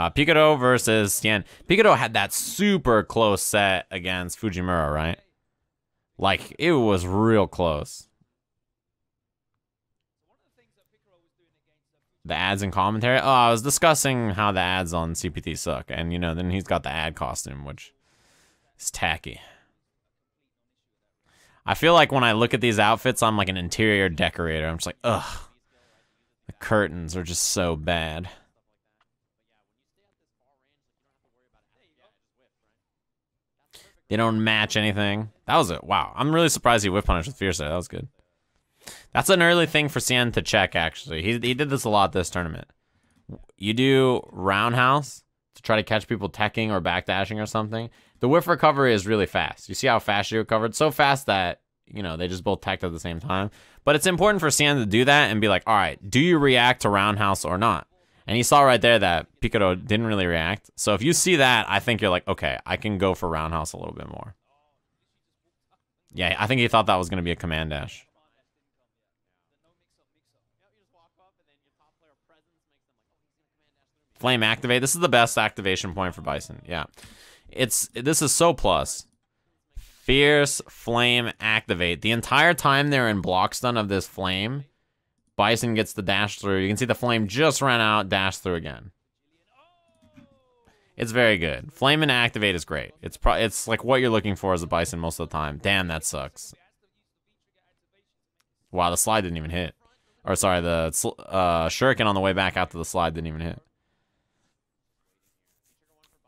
Pikoro versus Xian. Pikoro had that super close set against Fujimura, right? Like, it was real close. The ads and commentary? Oh, I was discussing how the ads on CPT suck. And, you know, then he's got the ad costume, which is tacky. I feel like when I look at these outfits, I'm like an interior decorator. I'm just like, ugh. The curtains are just so bad. They don't match anything. That was it. Wow. I'm really surprised he whip punished with Fierce there. That was good. That's an early thing for Xian to check, actually. He did this a lot this tournament. You do roundhouse to try to catch people teching or backdashing or something. The whiff recovery is really fast. You see how fast you recovered? So fast that, you know, they just both teched at the same time. But it's important for Xian to do that and be like, all right, do you react to roundhouse or not? And you saw right there that Pikoro didn't really react. So if you see that, I think you're like, okay, I can go for roundhouse a little bit more. Yeah, I think he thought that was going to be a command dash. Flame activate. This is the best activation point for Bison. Yeah. This is so plus. Fierce flame activate. The entire time they're in block stun of this flame, Bison gets the dash through. You can see the flame just ran out, dash through again. It's very good. Flame and activate is great. It's like what you're looking for as a Bison most of the time. Damn, that sucks. Wow, the slide didn't even hit. Or sorry, the shuriken on the way back out to the slide didn't even hit.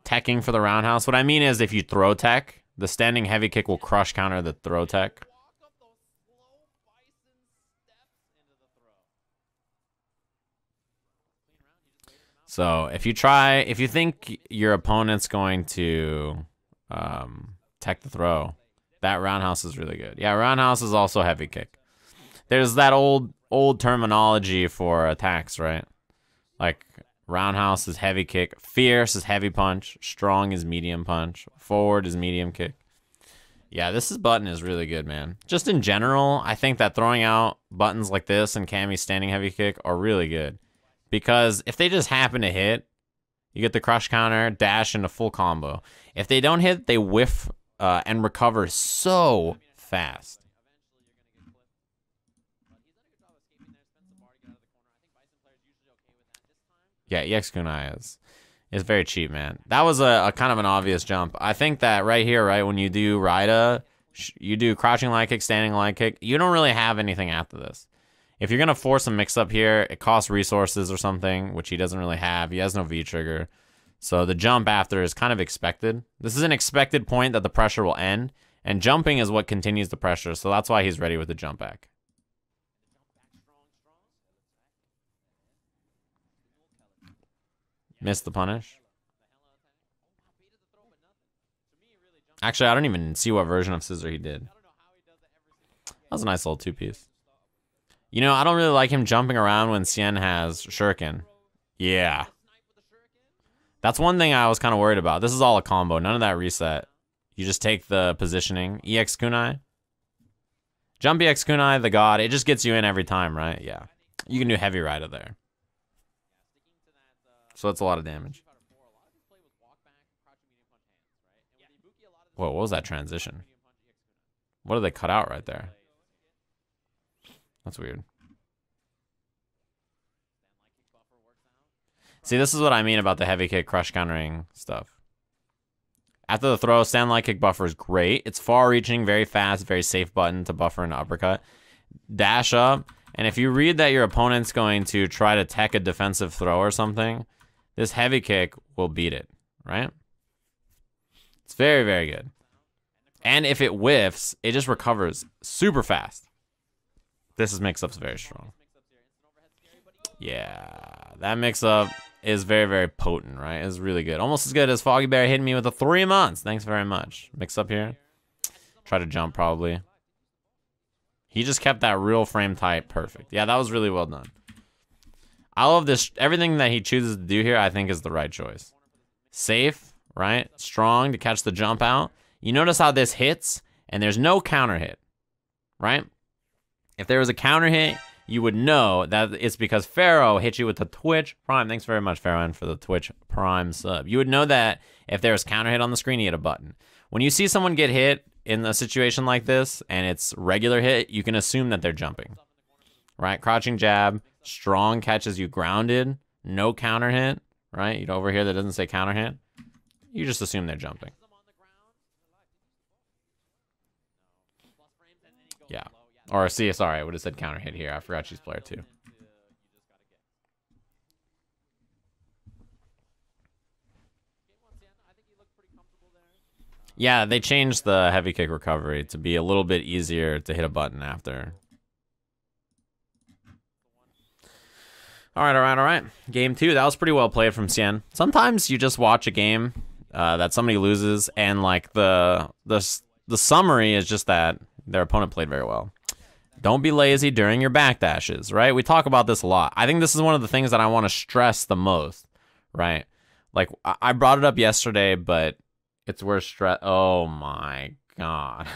Teching for the roundhouse. What I mean is if you throw tech, the standing heavy kick will crush counter the throw tech. So if you think your opponent's going to tech the throw, that roundhouse is really good. Yeah, roundhouse is also heavy kick. There's that old terminology for attacks, right? Like roundhouse is heavy kick, fierce is heavy punch, strong is medium punch, forward is medium kick. Yeah, this button is really good, man. Just in general, I think that throwing out buttons like this and Cammy's standing heavy kick are really good. Because if they just happen to hit, you get the crush counter, dash, and a full combo. If they don't hit, they whiff and recover so fast. Yeah, EX Kunai is very cheap, man. That was a kind of an obvious jump. I think that right here, right, when you do Raida, you do crouching light kick, standing light kick, you don't really have anything after this. If you're going to force a mix-up here, it costs resources or something, which he doesn't really have. He has no V-trigger. So the jump after is kind of expected. This is an expected point that the pressure will end, and jumping is what continues the pressure, so that's why he's ready with the jump back. Missed the punish. Actually, I don't even see what version of scissor he did. That was a nice little two-piece. You know, I don't really like him jumping around when Xian has shuriken. Yeah. That's one thing I was kind of worried about. This is all a combo. None of that reset. You just take the positioning. EX Kunai. Jump EX Kunai, the god. It just gets you in every time, right? Yeah. You can do heavy rider there. So that's a lot of damage. Whoa, what was that transition? What did they cut out right there? That's weird. See, this is what I mean about the heavy kick crush countering stuff. After the throw, stand light kick buffer is great. It's far reaching, very fast, very safe button to buffer an uppercut. Dash up, and if you read that your opponent's going to try to tech a defensive throw or something, this heavy kick will beat it, right? It's very, very good. And if it whiffs, it just recovers super fast. This mix-up's very strong. Yeah, that mix-up is very, very potent, right? It's really good. Almost as good as Foggy Bear hitting me with a 3 months. Thanks very much. Mix-up here. Try to jump, probably. He just kept that real frame tight perfect. Yeah, that was really well done. I love this. Everything that he chooses to do here, I think, is the right choice. Safe, right? Strong to catch the jump out. You notice how this hits, and there's no counter hit, right? If there was a counter hit, you would know that it's because Pharaoh hit you with the Twitch Prime. Thanks very much, Pharaoh, for the Twitch Prime sub. You would know that if there was counter hit on the screen, he hit a button. When you see someone get hit in a situation like this, and it's regular hit, you can assume that they're jumping, right? Crouching jab, strong catches you grounded, no counter hit, right? You'd over here that doesn't say counter hit. You just assume they're jumping. Yeah. Or see, sorry, I would have said counter hit here. I forgot she's player 2. Yeah, they changed the heavy kick recovery to be a little bit easier to hit a button after. All right. Game 2, that was pretty well played from Xian. Sometimes you just watch a game that somebody loses, and like the summary is just that their opponent played very well. Don't be lazy during your backdashes, right? We talk about this a lot. I think this is one of the things that I want to stress the most, right? Like, I brought it up yesterday, but it's worth stress. Oh my God.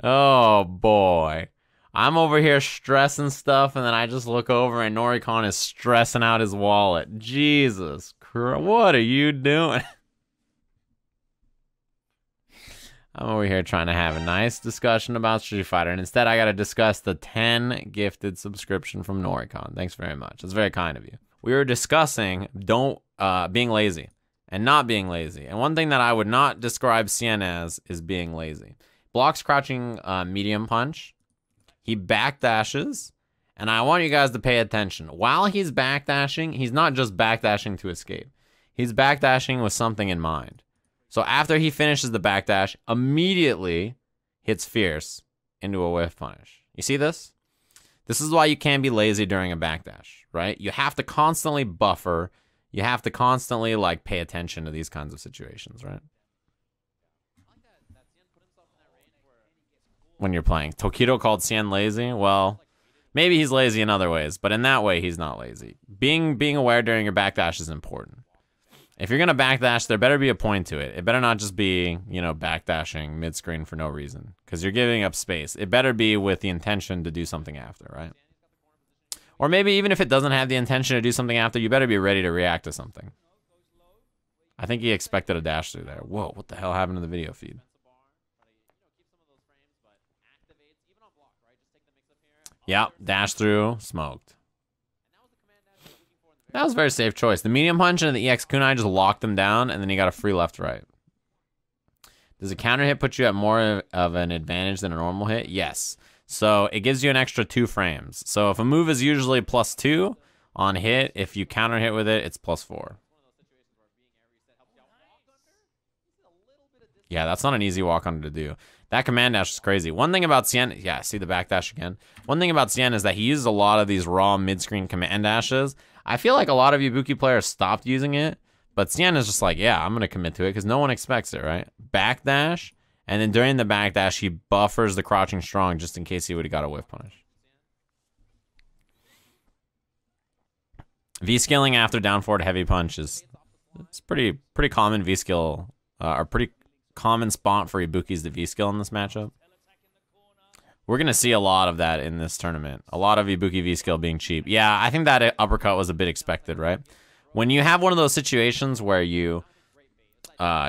Oh boy. I'm over here stressing stuff, and then I just look over and Noricon is stressing out his wallet. Jesus Christ, what are you doing? I'm over here trying to have a nice discussion about Street Fighter, and instead I gotta discuss the 10 gifted subscription from Noricon. Thanks very much. It's very kind of you. We were discussing being lazy and not being lazy. And one thing that I would not describe Xian as is being lazy. Blocks crouching medium punch. He backdashes, and I want you guys to pay attention. While he's backdashing, he's not just backdashing to escape. He's backdashing with something in mind. So after he finishes the backdash, immediately hits fierce into a whiff punish. You see this? This is why you can't be lazy during a backdash, right? You have to constantly buffer. You have to constantly like pay attention to these kinds of situations, right? When you're playing. Tokido called Xian lazy. Well, maybe he's lazy in other ways, but in that way, he's not lazy. Being aware during your backdash is important. If you're going to backdash, there better be a point to it. It better not just be, you know, backdashing mid-screen for no reason, because you're giving up space. It better be with the intention to do something after, right? Or maybe even if it doesn't have the intention to do something after, you better be ready to react to something. I think he expected a dash through there. Whoa, what the hell happened to the video feed? Yep, dash through, smoked. That was a very safe choice. The medium punch and the EX kunai just locked him down, and then he got a free left-right. Does a counter hit put you at more of an advantage than a normal hit? Yes. So it gives you an extra 2 frames. So if a move is usually +2 on hit, if you counter hit with it, it's +4. Yeah, that's not an easy walk under to do. That command dash is crazy. One thing about Xian, yeah, see the backdash again. One thing about Xian is that he uses a lot of these raw mid-screen command dashes. I feel like a lot of Ibuki players stopped using it, but Xian is just like, yeah, I'm gonna commit to it because no one expects it, right? Backdash, and then during the backdash, he buffers the crouching strong just in case he would have got a whiff punish. V-skilling after down forward heavy punch is it's pretty common V-skill, or pretty common spot for Ibuki's the V-skill in this matchup. We're going to see a lot of that in this tournament. A lot of Ibuki V-skill being cheap. Yeah, I think that uppercut was a bit expected, right? When you have one of those situations where you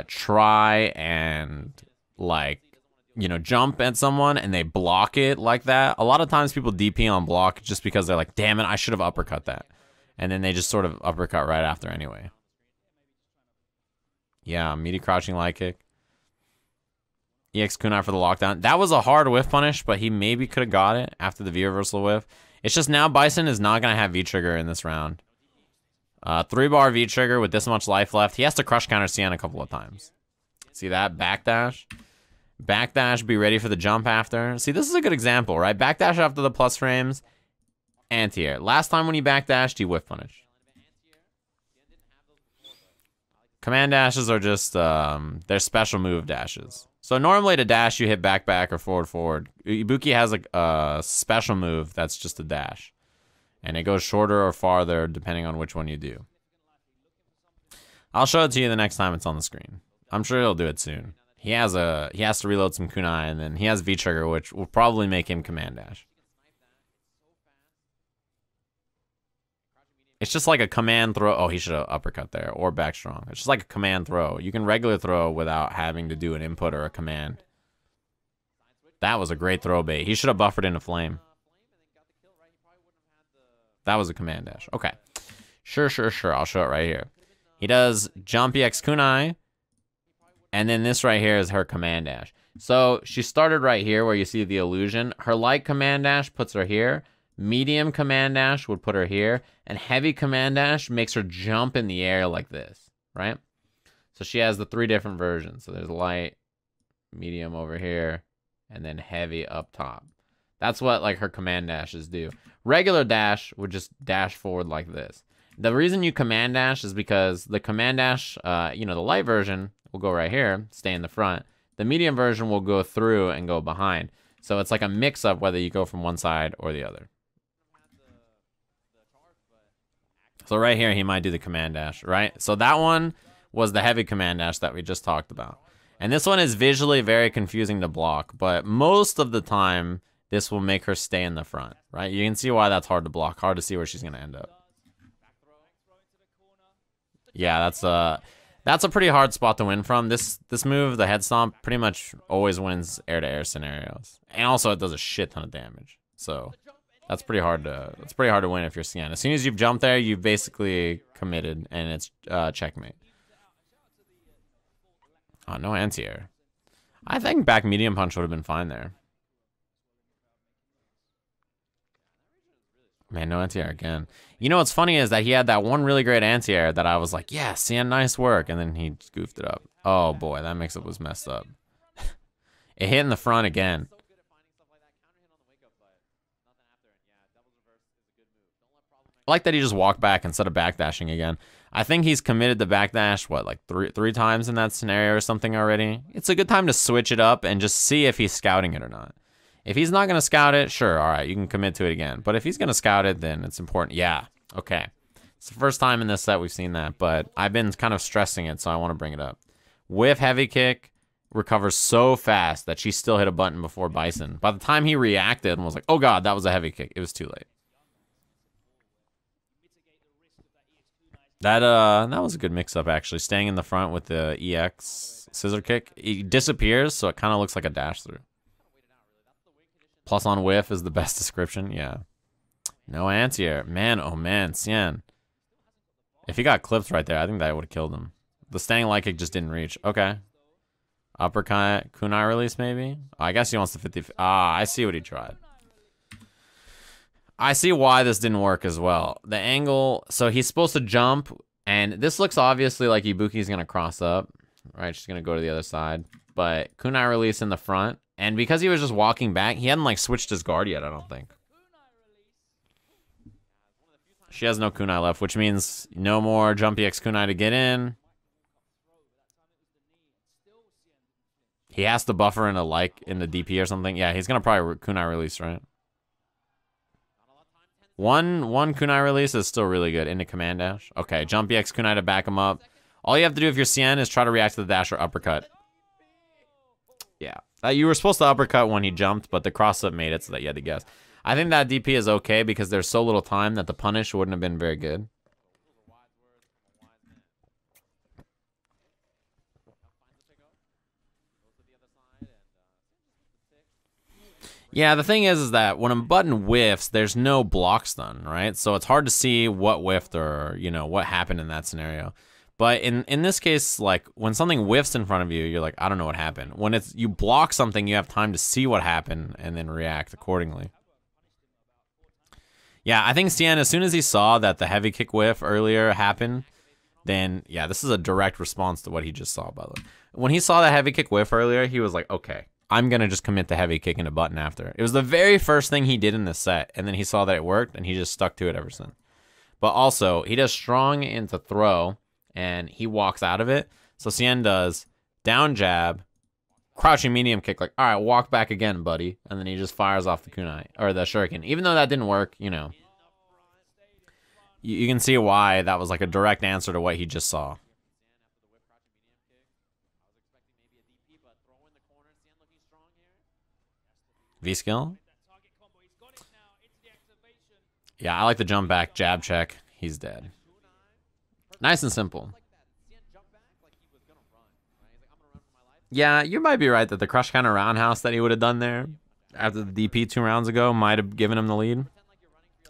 try and, like, you know, jump at someone and they block it like that, a lot of times people DP on block just because they're like, damn it, I should have uppercut that. And then they just sort of uppercut right after anyway. Yeah, meaty crouching light kick. EX kunai for the lockdown. That was a hard whiff punish, but he maybe could have got it after the V reversal whiff. It's just now Bison is not going to have V-trigger in this round. 3-bar V-trigger with this much life left. He has to crush counter Xian a couple of times. See that? Backdash. Backdash, be ready for the jump after. See, this is a good example, right? Backdash after the plus frames. Anti-air. Last time when he backdashed, he whiff punished. Command dashes are just, they're special move dashes. So normally to dash, you hit back, back, or forward, forward. Ibuki has a special move that's just a dash. And it goes shorter or farther depending on which one you do. I'll show it to you the next time it's on the screen. I'm sure he'll do it soon. He has to reload some kunai, and then he has V-trigger, which will probably make him command dash. It's just like a command throw. Oh, he should have uppercut there or back strong. It's just like a command throw. You can regular throw without having to do an input or a command. That was a great throw bait. He should have buffered into flame. That was a command dash. Okay. Sure. I'll show it right here. He does jump EX kunai. And then this right here is her command dash. So she started right here where you see the illusion. Her light command dash puts her here. Medium command dash would put her here. And heavy command dash makes her jump in the air like this, right? So she has the 3 different versions. So there's light, medium over here, and then heavy up top. That's what like her command dashes do. Regular dash would just dash forward like this. The reason you command dash is because the command dash, the light version will go right here, stay in the front. The medium version will go through and go behind. So it's like a mix-up whether you go from one side or the other. So right here, he might do the command dash, right? So that one was the heavy command dash that we just talked about. And this one is visually very confusing to block, but most of the time, this will make her stay in the front, right? You can see why that's hard to block, hard to see where she's going to end up. Yeah, that's a pretty hard spot to win from. This move, the head stomp, pretty much always wins air-to-air scenarios. And also, it does a shit ton of damage. So that's pretty hard to win if you're Xian. As soon as you've jumped there, you've basically committed, and it's checkmate. Oh, no anti-air. I think back medium punch would have been fine there. Man, no anti-air again. You know what's funny is that he had that one really great anti-air that I was like, yeah, Xian, nice work. And then he goofed it up. Oh, boy, that mix-up was messed up. It hit in the front again. I like that he just walked back instead of backdashing again. I think he's committed to backdash, what, like three times in that scenario or something already? It's a good time to switch it up and just see if he's scouting it or not. If he's not going to scout it, sure, all right, you can commit to it again. But if he's going to scout it, then it's important. Yeah, okay. It's the first time in this set we've seen that, but I've been kind of stressing it, so I want to bring it up. Whiff heavy kick recovers so fast that she still hit a button before Bison. By the time he reacted and was like, oh, God, that was a heavy kick, it was too late. That was a good mix-up, actually. Staying in the front with the EX scissor kick. He disappears, so it kind of looks like a dash through. Plus on whiff is the best description. Yeah. No anti-air. Man, oh man, Xian. If he got clipped right there, I think that would have killed him. The standing light kick just didn't reach. Okay. Uppercut, kunai release maybe? Oh, I guess he wants the 50. Ah, I see what he tried. I see why this didn't work as well. The angle, so he's supposed to jump, and this looks obviously like Ibuki's going to cross up. Right, she's going to go to the other side. But kunai release in the front. And because he was just walking back, he hadn't like switched his guard yet, I don't think. She has no kunai left, which means no more jump EX kunai to get in. He has to buffer in the DP or something. Yeah, he's gonna probably kunai release, right? One kunai release is still really good into command dash. Okay, jump EX kunai to back him up. All you have to do if you're Xian is try to react to the dash or uppercut. Yeah. You were supposed to uppercut when he jumped, but the cross-up made it so that you had to guess. I think that DP is okay because there's so little time that the punish wouldn't have been very good. Yeah, the thing is that when a button whiffs, there's no block stun, right? So it's hard to see what whiffed or, what happened in that scenario. But in this case, like, when something whiffs in front of you, you're like, I don't know what happened. When you block something, you have time to see what happened and then react accordingly. Yeah, I think Xian, as soon as he saw that the heavy kick whiff earlier happened, then, yeah, this is a direct response to what he just saw, by the way. When he saw the heavy kick whiff earlier, he was like, okay, I'm going to just commit the heavy kick into button after. It was the very first thing he did in this set, and then he saw that it worked, and he just stuck to it ever since. But also, he does strong into throw, and he walks out of it. So Xian does down jab, crouching medium kick, like, all right, walk back again, buddy. And then he just fires off the kunai, or the shuriken. Even though that didn't work, you can see why that was like a direct answer to what he just saw. V-skill? Yeah, I like the jump back, jab check. He's dead. Nice and simple. Yeah, you might be right that the crush counter roundhouse that he would have done there after the DP 2 rounds ago might have given him the lead.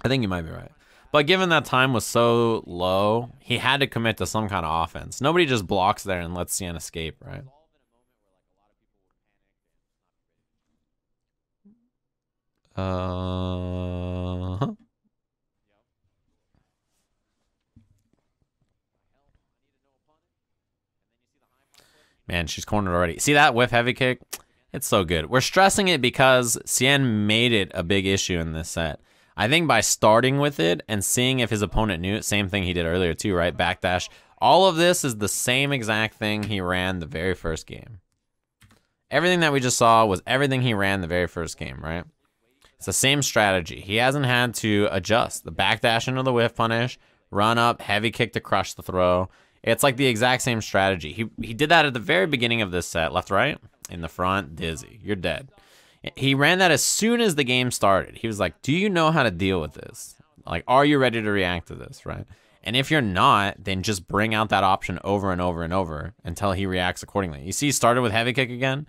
I think you might be right. But given that time was so low, he had to commit to some kind of offense. Nobody just blocks there and lets Xian escape, right? Man, she's cornered already. See that whiff heavy kick? It's so good. We're stressing it because Xian made it a big issue in this set. I think by starting with it and seeing if his opponent knew it, same thing he did earlier too, right? Backdash. All of this is the same exact thing he ran the very first game. Everything that we just saw was everything he ran the very first game, right? It's the same strategy. He hasn't had to adjust. The backdash into the whiff punish, run up, heavy kick to crush the throw. It's like the exact same strategy. He did that at the very beginning of this set. Left, right, in the front, dizzy. You're dead. He ran that as soon as the game started. He was like, do you know how to deal with this? Like, are you ready to react to this, right? And if you're not, then just bring out that option over and over and over until he reacts accordingly. You see, he started with heavy kick again.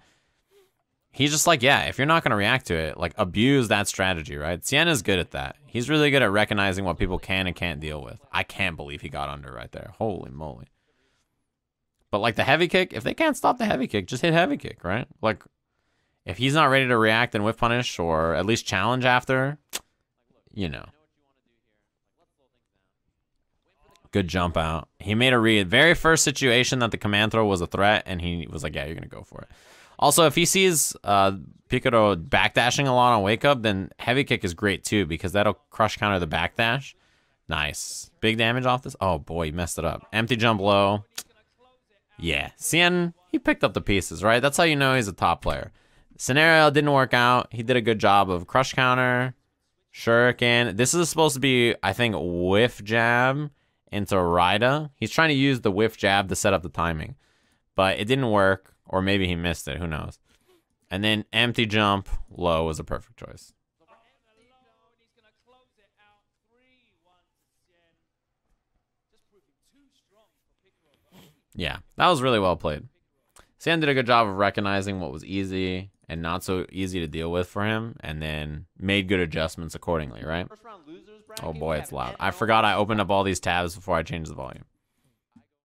He's just like, yeah, if you're not going to react to it, like, abuse that strategy, right? Xian is good at that. He's really good at recognizing what people can and can't deal with. I can't believe he got under right there. Holy moly. But, like, the heavy kick, if they can't stop the heavy kick, just hit heavy kick, right? Like, if he's not ready to react and whiff punish or at least challenge after, you know. Good jump out. He made a read. Very first situation that the command throw was a threat, and he was like, yeah, you're going to go for it. Also, if he sees Pikoro backdashing a lot on wake up, then heavy kick is great too because that'll crush counter the backdash. Nice. Big damage off this. Oh boy, he messed it up. Empty jump low. Yeah. Xian, he picked up the pieces, right? That's how you know he's a top player. Scenario didn't work out. He did a good job of crush counter, shuriken. This is supposed to be, I think, whiff jab into Raida. He's trying to use the whiff jab to set up the timing, but it didn't work. Or maybe he missed it. Who knows? And then empty jump low was a perfect choice. Yeah, that was really well played. Xian did a good job of recognizing what was easy and not so easy to deal with for him, and then made good adjustments accordingly, right? Oh boy, it's loud. I forgot I opened up all these tabs before I changed the volume.